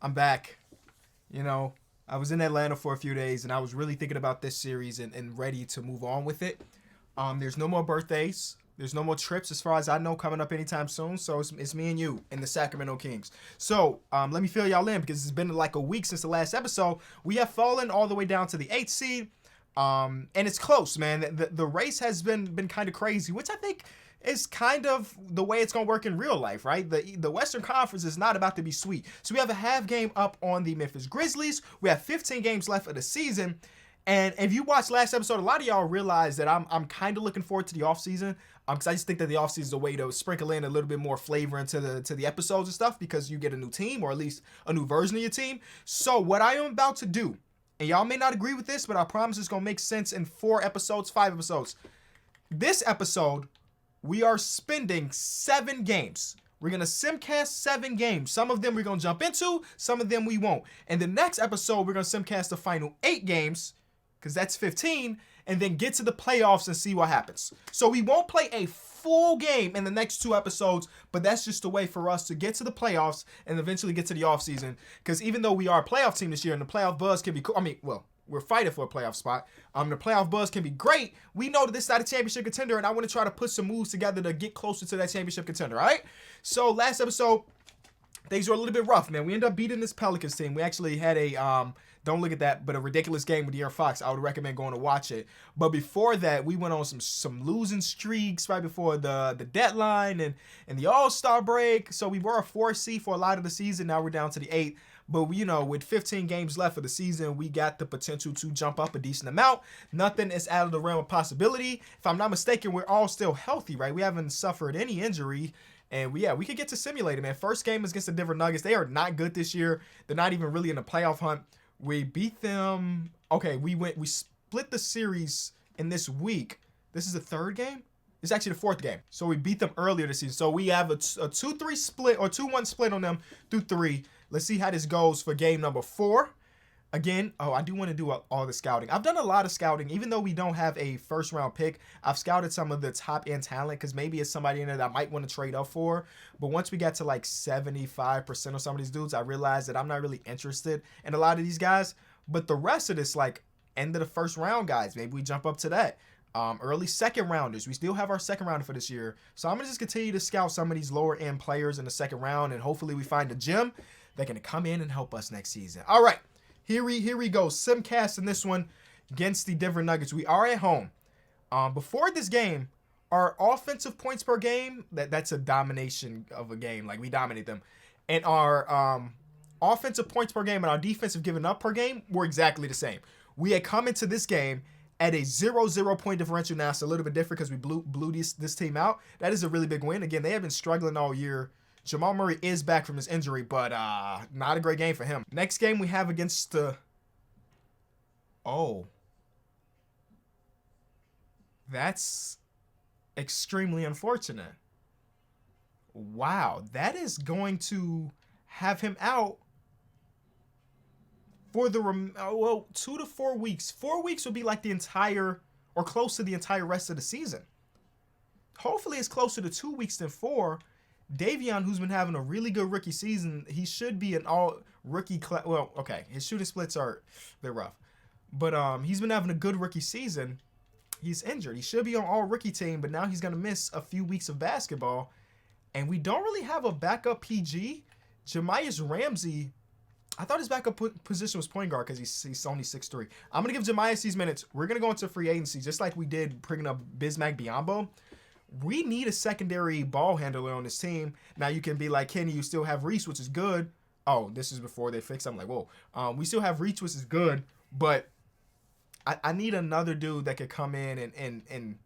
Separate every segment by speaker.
Speaker 1: I'm back. You know, I was in Atlanta for a few days and I was really thinking about this series and ready to move on with it. There's no more birthdays. There's no more trips as far as I know coming up anytime soon. So it's me and you and the Sacramento Kings. So let me fill y'all in because it's been like a week since the last episode. We have fallen all the way down to the 8th seed. And it's close, man. The race has been kind of crazy, which I think is kind of the way it's gonna work in real life, right? The Western Conference is not about to be sweet. So we have a half game up on the Memphis Grizzlies. We have 15 games left of the season. And if you watched last episode, a lot of y'all realize that I'm kind of looking forward to the offseason. Because I just think that the offseason is a way to sprinkle in a little bit more flavor into the episodes and stuff because you get a new team or at least a new version of your team. So what I am about to do, and y'all may not agree with this, but I promise it's gonna make sense in 4 episodes, 5 episodes. This episode, we are spending 7 games. We're going to simcast 7 games. Some of them we're going to jump into. Some of them we won't. And the next episode, we're going to simcast the final 8 games, because that's 15, and then get to the playoffs and see what happens. So we won't play a full game in the next 2 episodes, but that's just a way for us to get to the playoffs and eventually get to the offseason. Because even though we are a playoff team this year and the playoff buzz can be cool, we're fighting for a playoff spot. The playoff buzz can be great. We know that this is not a championship contender, and I want to try to put some moves together to get closer to that championship contender, all right? So last episode, things were a little bit rough, man. We ended up beating this Pelicans team. We actually had don't look at that, but a ridiculous game with De'Aaron Fox. I would recommend going to watch it. But before that, we went on some losing streaks right before the deadline and the All-Star break. So we were a 4 seed for a lot of the season. Now we're down to the 8th. But, with 15 games left of the season, we got the potential to jump up a decent amount. Nothing is out of the realm of possibility. If I'm not mistaken, we're all still healthy, right? We haven't suffered any injury. And we could get to simulate it, man. First game is against the Denver Nuggets. They are not good this year. They're not even really in the playoff hunt. We beat them. Okay, we split the series in this week. This is the 3rd game? It's actually the 4th game. So we beat them earlier this season. So we have a 2-3 split or 2-1 split on them through 3. Let's see how this goes for game number 4. Again, I do want to do all the scouting. I've done a lot of scouting. Even though we don't have a first-round pick, I've scouted some of the top-end talent because maybe it's somebody in there that I might want to trade up for. But once we got to like 75% of some of these dudes, I realized that I'm not really interested in a lot of these guys. But the rest of this, like, end of the first round guys, maybe we jump up to that. Early second rounders. We still have our second rounder for this year. So I'm going to just continue to scout some of these lower-end players in the second round, and hopefully we find a gem that can come in and help us next season. All right. Here we go. Simcast in this one against the Denver Nuggets. We are at home. Before this game, our offensive points per game, that's a domination of a game. Like, we dominate them. And our offensive points per game and our defensive giving up per game were exactly the same. We had come into this game at a 0-0 point differential. Now it's a little bit different because we blew this team out. That is a really big win. Again, they have been struggling all year. Jamal Murray is back from his injury, but not a great game for him. Next game we have against the... Oh. That's extremely unfortunate. Wow, that is going to have him out for the 2 to 4 weeks. 4 weeks would be like the entire, or close to the entire rest of the season. Hopefully it's closer to 2 weeks than 4. Davion, who's been having a really good rookie season, he should be an all-rookie class. Well, okay, his shooting splits are a bit rough. But he's been having a good rookie season. He's injured. He should be on all-rookie team, but now he's going to miss a few weeks of basketball. And we don't really have a backup PG. Jamias Ramsey, I thought his backup position was point guard because he's only 6'3". I'm going to give Jamias these minutes. We're going to go into free agency, just like we did bringing up Bismack Biyombo. We need a secondary ball handler on this team. Now you can be like, Kenny, you still have Reese, which is good. Oh, this is before they fix. I'm like, whoa. We still have Reese, which is good, but I need another dude that could come in and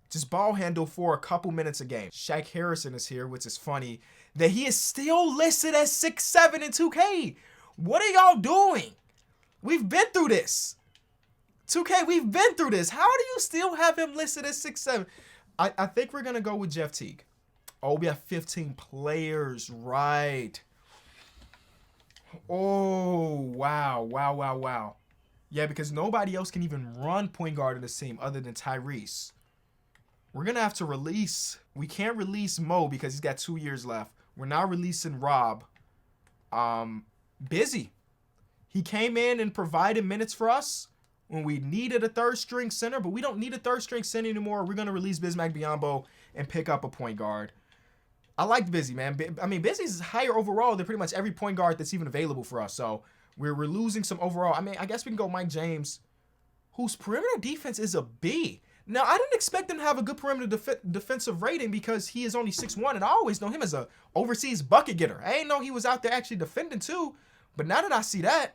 Speaker 1: just ball handle for a couple minutes a game. Shaq Harrison is here, which is funny that he is still listed as 6'7" in 2K. What are y'all doing? We've been through this. 2K, we've been through this. How do you still have him listed as 6'7"? I think we're going to go with Jeff Teague. Oh, we have 15 players. Right. Oh, wow. Yeah, because nobody else can even run point guard in this team other than Tyrese. We're going to have to release. We can't release Mo because he's got 2 years left. We're not releasing Rob. Busy. He came in and provided minutes for us when we needed a third string center, but we don't need a third string center anymore. We're going to release Bismack Biyombo and pick up a point guard. I like Busy, man. I mean, Busy's higher overall than pretty much every point guard that's even available for us. So we're losing some overall. I mean, I guess we can go Mike James, whose perimeter defense is a B. Now, I didn't expect him to have a good perimeter defensive rating because he is only 6'1", and I always know him as a overseas bucket getter. I didn't know he was out there actually defending too. But now that I see that,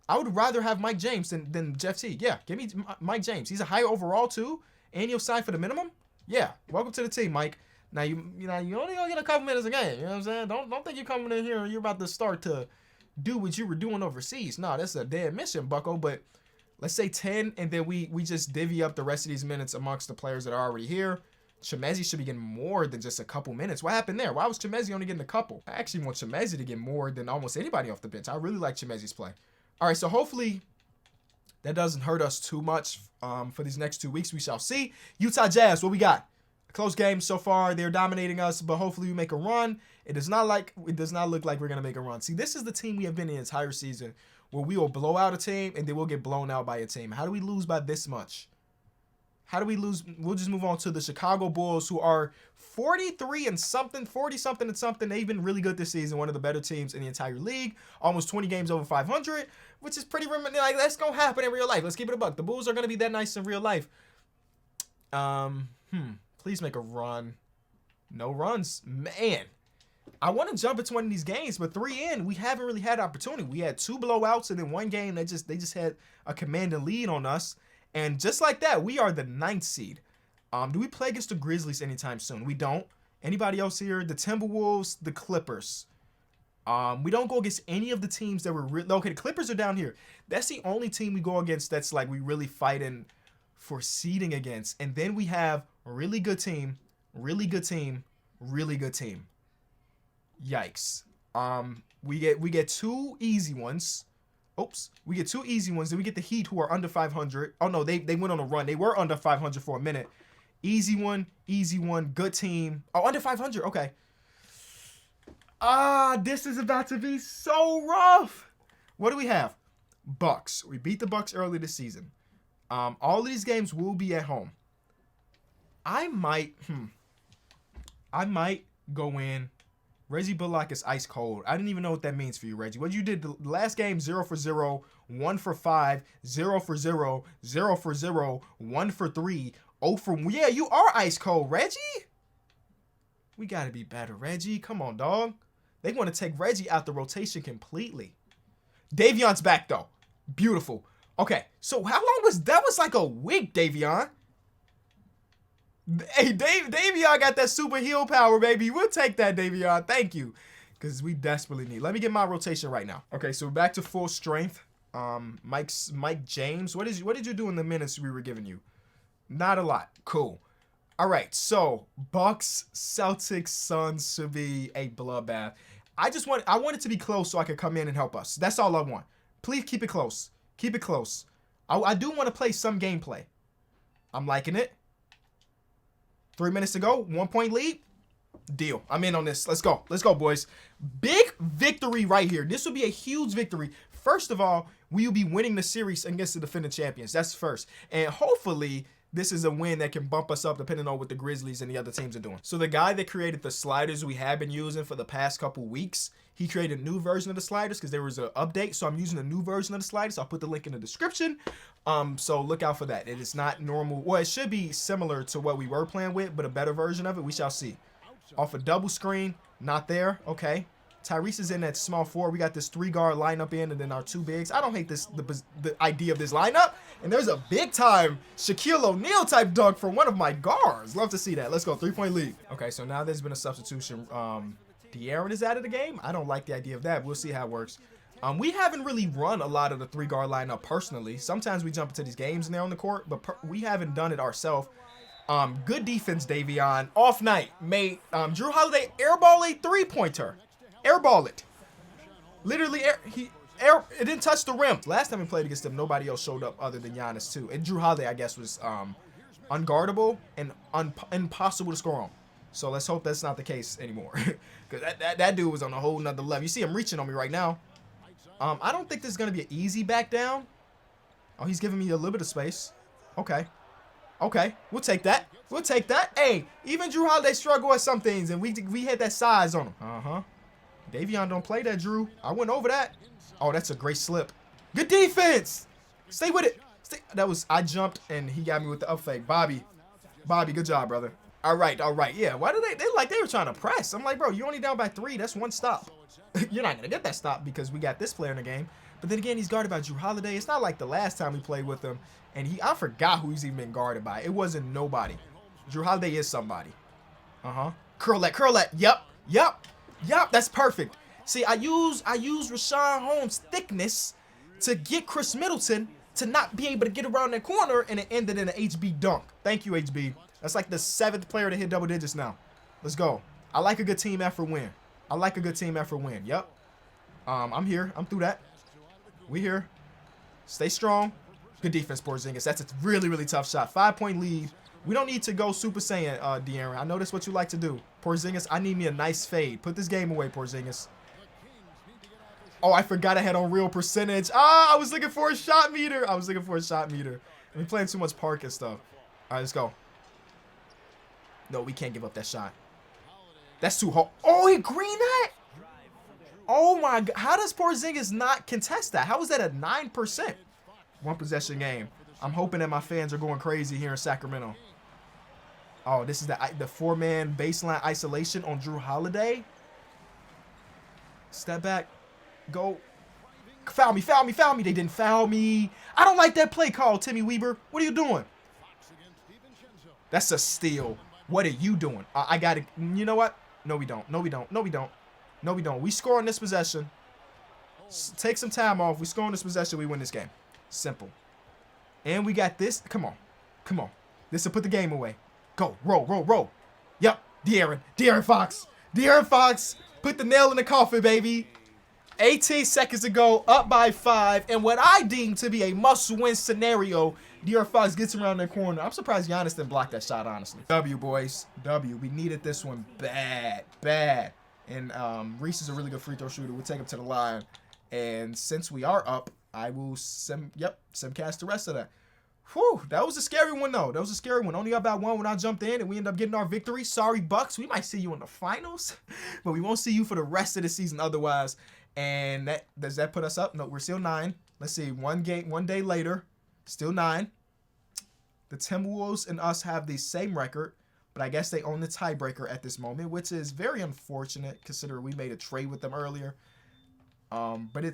Speaker 1: I would rather have Mike James than Jeff Teague. Yeah, give me Mike James. He's a higher overall too, and you'll sign for the minimum. Yeah, welcome to the team, Mike. Now you only gonna get a couple minutes a game. You know what I'm saying? Don't think you're coming in here and you're about to start to do what you were doing overseas. No, that's a dead mission, Bucko. But let's say 10, and then we just divvy up the rest of these minutes amongst the players that are already here. Chimezie should be getting more than just a couple minutes. What happened there? Why was Chimezie only getting a couple? I actually want Chimezie to get more than almost anybody off the bench. I really like Chimezie's play. All right, so hopefully that doesn't hurt us too much for these next 2 weeks. We shall see. Utah Jazz, what we got? A close game so far. They're dominating us, but hopefully we make a run. It does not look like we're going to make a run. See, this is the team we have been in the entire season where we will blow out a team and then we'll get blown out by a team. How do we lose by this much? How do we lose? We'll just move on to the Chicago Bulls, who are 43 and something, 40-something and something. They've been really good this season, one of the better teams in the entire league. Almost 20 games over 500, which is pretty like that's gonna happen in real life. Let's keep it a buck. The Bulls are gonna be that nice in real life. Please make a run. No runs, man. I want to jump into one of these games, but 3 in, we haven't really had opportunity. We had 2 blowouts, and then 1 game they just had a commanding lead on us. And just like that, we are the 9th seed. Do we play against the Grizzlies anytime soon? We don't. Anybody else here? The Timberwolves, the Clippers. We don't go against any of the teams that were okay, the Clippers are down here. That's the only team we go against that's like we really fighting for seeding against. And then we have a really good team, really good team, really good team. Yikes. We get 2 easy ones. Oops. We get 2 easy ones. Then we get the Heat, who are under 500. Oh, no, they went on a run. They were under 500 for a minute. Easy one, good team. Oh, under 500. Okay. This is about to be so rough. What do we have? Bucks. We beat the Bucks early this season. All of these games will be at home. I might go in. Reggie Bullock is ice cold. I didn't even know what that means for you, Reggie. What you did the last game, 0 for 0, 1 for 5, 0 for 0, 0 for 0, 1 for 3, 0 for... Yeah, you are ice cold, Reggie. We got to be better, Reggie. Come on, dog. They want to take Reggie out the rotation completely. Davion's back, though. Beautiful. Okay, so how long was... That was like a week, Davion. Hey, Davion got that super heal power, baby. We'll take that, Davion. Thank you. Because we desperately need. Let me get my rotation right now. Okay, so we're back to full strength. Mike James. What did you do in the minutes we were giving you? Not a lot. Cool. All right, so Bucks, Celtics, Suns should be a bloodbath. I want it to be close so I can come in and help us. That's all I want. Please keep it close. Keep it close. I do want to play some gameplay. I'm liking it. 3 minutes to go. 1 point lead. Deal. I'm in on this. Let's go. Let's go, boys. Big victory right here. This will be a huge victory. First of all, we will be winning the series against the defending champions. That's first. And hopefully, this is a win that can bump us up depending on what the Grizzlies and the other teams are doing. So the guy that created the sliders we have been using for the past couple weeks, he created a new version of the sliders because there was an update. So I'm using a new version of the sliders. I'll put the link in the description. So look out for that. It is not normal. Well, it should be similar to what we were playing with, but a better version of it. We shall see. Off a double screen, not there. Okay. Tyrese is in that small 4. We got this 3-guard lineup in, and then our 2 bigs. I don't hate the idea of this lineup. And there's a big-time Shaquille O'Neal type dunk from one of my guards. Love to see that. Let's go. 3-point lead. Okay, so now there's been a substitution. De'Aaron is out of the game. I don't like the idea of that. We'll see how it works. We haven't really run a lot of the 3-guard lineup personally. Sometimes we jump into these games and they're on the court, but we haven't done it ourselves. Good defense, Davion. Off night. Made Drew Holiday airball a 3-pointer. Airball it. Literally, it didn't touch the rim. Last time we played against them, nobody else showed up other than Giannis, too. And Drew Holiday, I guess, was unguardable and impossible to score on. So let's hope that's not the case anymore. Because that dude was on a whole nother level. You see him reaching on me right now. I don't think this is going to be an easy back down. Oh, he's giving me a little bit of space. Okay. Okay, we'll take that. We'll take that. Hey, even Drew Holiday struggle at some things, and we had that size on him. Uh-huh. Davion don't play that, Drew. I went over that. Oh, that's a great slip. Good defense. Stay with it. I jumped, and he got me with the up fake. Bobby, good job, brother. All right. Yeah, why did they were trying to press. I'm like, bro, you're only down by 3. That's 1 stop. You're not going to get that stop because we got this player in the game. But then again, he's guarded by Drew Holiday. It's not like the last time we played with him. And I forgot who he's even been guarded by. It wasn't nobody. Drew Holiday is somebody. Uh-huh. Curl that. Yep. That's perfect. See, I use Rashawn Holmes' thickness to get Chris Middleton to not be able to get around that corner, and it ended in an HB dunk. Thank you, HB. That's like the 7th player to hit double digits now. Let's go. I like a good team effort win. Yep. I'm here. I'm through that. We here. Stay strong. Good defense, Porzingis. That's a really, really tough shot. 5-point lead. We don't need to go Super Saiyan, De'Aaron. I know that's what you like to do. Porzingis, I need me a nice fade. Put this game away, Porzingis. Oh, I forgot I had on real percentage. I was looking for a shot meter. I'm playing too much park and stuff. All right, let's go. No, we can't give up that shot. That's too hard. Oh, he greened that? Oh, my God. How does Porzingis not contest that? How is that at 9%? 1 possession game. I'm hoping that my fans are going crazy here in Sacramento. Oh, this is the 4-man baseline isolation on Drew Holiday. Step back. Go. Foul me. They didn't foul me. I don't like that play call, Timmy Weber. What are you doing? That's a steal. What are you doing? I got it. You know what? No, we don't. We score on this possession. Take some time off. We score on this possession. We win this game. Simple. And we got this. Come on. This will put the game away. Go. Roll. Yep. De'Aaron Fox. Put the nail in the coffin, baby. 18 seconds to go. Up by 5. And what I deem to be a must-win scenario, De'Aaron Fox gets around that corner. I'm surprised Giannis didn't block that shot, honestly. W, boys. W. We needed this one bad. And Reese is a really good free throw shooter. We'll take him to the line. And since we are up, I will simcast the rest of that. Whew, that was a scary one, though. Only up by 1 when I jumped in, and we end up getting our victory. Sorry, Bucks. We might see you in the finals, but we won't see you for the rest of the season otherwise. And does that put us up? No, we're still 9. Let's see. 1 day later, still 9. The Timberwolves and us have the same record, but I guess they own the tiebreaker at this moment, which is very unfortunate considering we made a trade with them earlier. But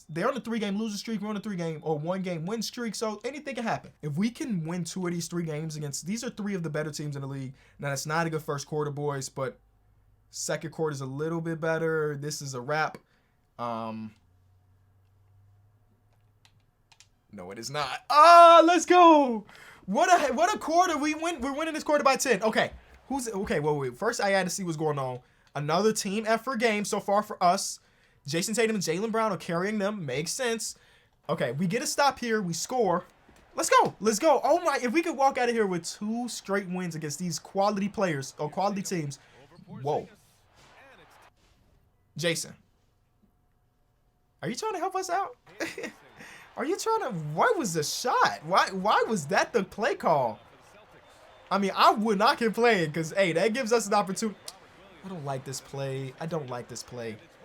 Speaker 1: they're on a 3-game losing streak. We're on a 1-game win streak. So anything can happen. If we can win 2 of these 3 games these are 3 of the better teams in the league. Now that's not a good first quarter, boys, but second quarter is a little bit better. This is a wrap. No, it is not. Let's go. What a quarter. We're winning this quarter by 10. Okay. Wait. First I had to see what's going on. Another team effort game so far for us. Jason Tatum and Jaylen Brown are carrying them. Makes sense. Okay, we get a stop here. We score. Let's go. Oh, my. If we could walk out of here with 2 straight wins against these quality players or quality teams. Whoa. Jason. Are you trying to help us out? What was the shot? Why was that the play call? I mean, I would not complain because, hey, that gives us an opportunity. I don't like this play.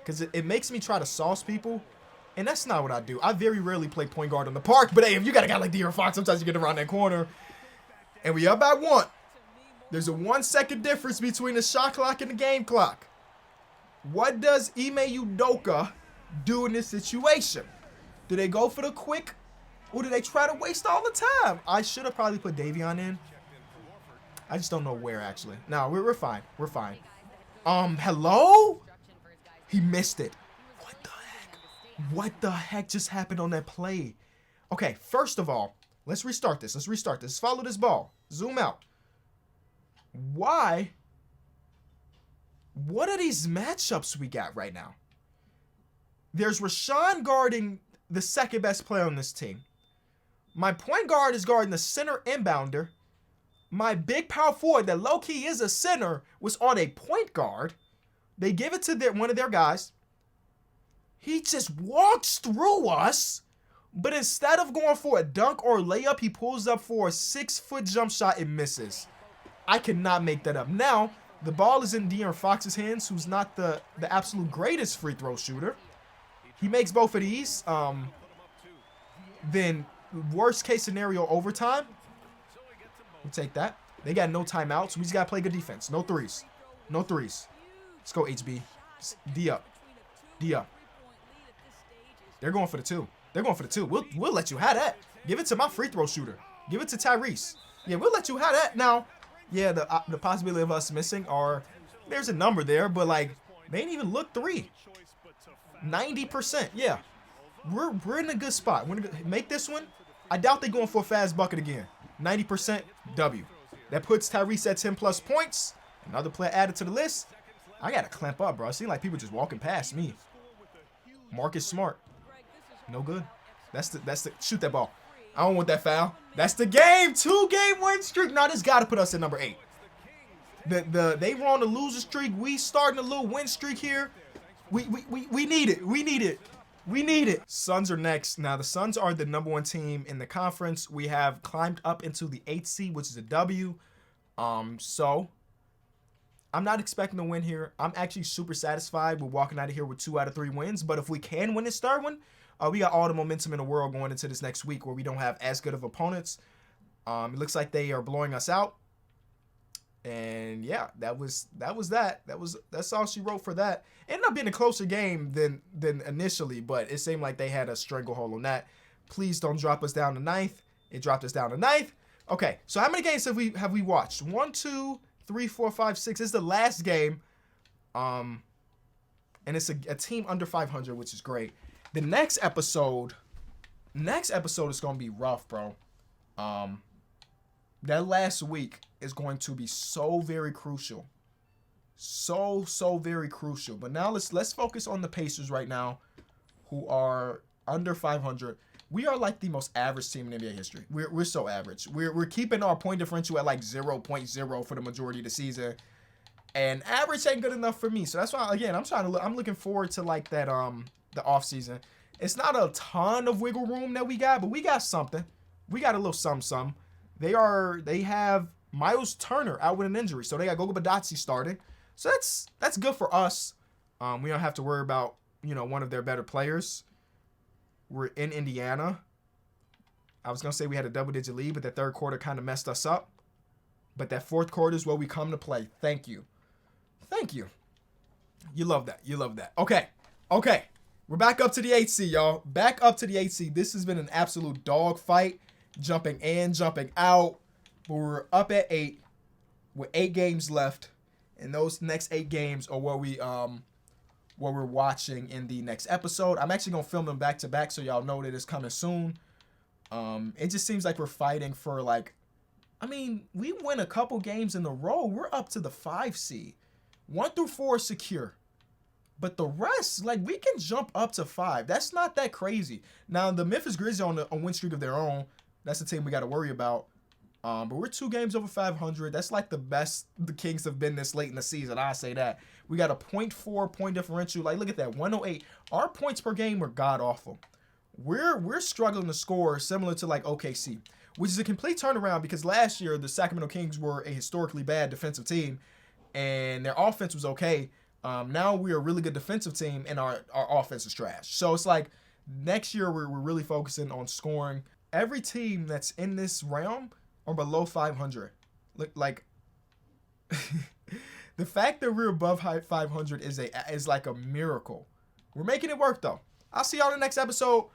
Speaker 1: Because it makes me try to sauce people, and that's not what I do. I very rarely play point guard on the park, but hey, if you got a guy like De'Aaron Fox, sometimes you get around that corner, and we up by 1. There's a 1-second difference between the shot clock and the game clock. What does Ime Udoka do in this situation? Do they go for the quick, or do they try to waste all the time? I should have probably put Davion in. I just don't know where, actually. No, we're fine. Hello? He missed it. What the heck just happened on that play? Okay, first of all, let's restart this. Let's follow this ball. Zoom out. Why? What are these matchups we got right now? There's Rashawn guarding the second best player on this team. My point guard is guarding the center inbounder. My big power forward that low-key is a center was on a point guard. They give it to one of their guys. He just walks through us, but instead of going for a dunk or a layup, he pulls up for a 6-foot jump shot and misses. I cannot make that up. Now, the ball is in De'Aaron Fox's hands, who's not the absolute greatest free throw shooter. He makes both of these. Then, worst case scenario, overtime. We'll take that. They got no timeouts. We just got to play good defense. No threes. No threes. Let's go, HB. D up. D up. They're going for the 2. They're going for the 2. We'll let you have that. Give it to my free throw shooter. Give it to Tyrese. Yeah, we'll let you have that. Now, yeah, the possibility of us missing there's a number there, but like they ain't even look 3. 90%. Yeah, we're in a good spot. We're gonna make this one. I doubt they're going for a fast bucket again. 90% W. That puts Tyrese at 10+ points. Another player added to the list. I gotta clamp up, bro. It seems like people just walking past me. Marcus Smart. No good. That's the shoot that ball. I don't want that foul. That's the game. 2-game win streak. Now this gotta put us at number 8. They were on the loser streak. We starting a little win streak here. We need it. We need it. We need it. Suns are next. Now the Suns are the number 1 team in the conference. We have climbed up into the 8th seed, which is a W. So I'm not expecting to win here. I'm actually super satisfied with walking out of here with 2 out of 3 wins. But if we can win this third one, we got all the momentum in the world going into this next week where we don't have as good of opponents. It looks like they are blowing us out. And yeah, that's all she wrote for that. Ended up being a closer game than initially, but it seemed like they had a stranglehold on that. Please don't drop us down to 9th. It dropped us down to 9th. Okay, so how many games have we watched? 1, 2, 3, 4, 5, 6. This is the last game. And it's a team under 500, which is great. The next episode is gonna be rough, bro. That last week is going to be so very crucial. So very crucial. But now let's focus on the Pacers right now, who are under 500. We are like the most average team in NBA history. We're so average. We're keeping our point differential at like 0.0 for the majority of the season. And average ain't good enough for me. So that's why, again, I'm looking forward to like that the offseason. It's not a ton of wiggle room that we got, but we got something. We got a little some. They have Miles Turner out with an injury, so they got Goga Badatsi starting. So that's good for us. We don't have to worry about, one of their better players. We're in Indiana. I was going to say we had a double-digit lead, but that third quarter kind of messed us up. But that fourth quarter is where we come to play. Thank you. You love that. Okay. We're back up to the 8th seed, y'all. Back up to the 8th seed. This has been an absolute dog fight. Jumping in, jumping out. But we're up at 8 with 8 games left. And those next 8 games are what we're watching in the next episode. I'm actually going to film them back to back so y'all know that it's coming soon. It just seems like we're fighting for we win a couple games in a row. We're up to the 5 seed. 1 through 4 is secure. But the rest, we can jump up to 5. That's not that crazy. Now, the Memphis Grizzlies are on a win streak of their own. That's the team we got to worry about. But we're 2 games over 500. That's like the best the Kings have been this late in the season. I say that. We got a 0.4 point differential. Look at that, 108. Our points per game are god-awful. We're struggling to score similar to OKC, which is a complete turnaround because last year the Sacramento Kings were a historically bad defensive team, and their offense was okay. Now we're a really good defensive team, and our offense is trash. So it's next year we're really focusing on scoring. Every team that's in this realm are below 500. The fact that we're above 500 is like a miracle. We're making it work though. I'll see y'all in the next episode.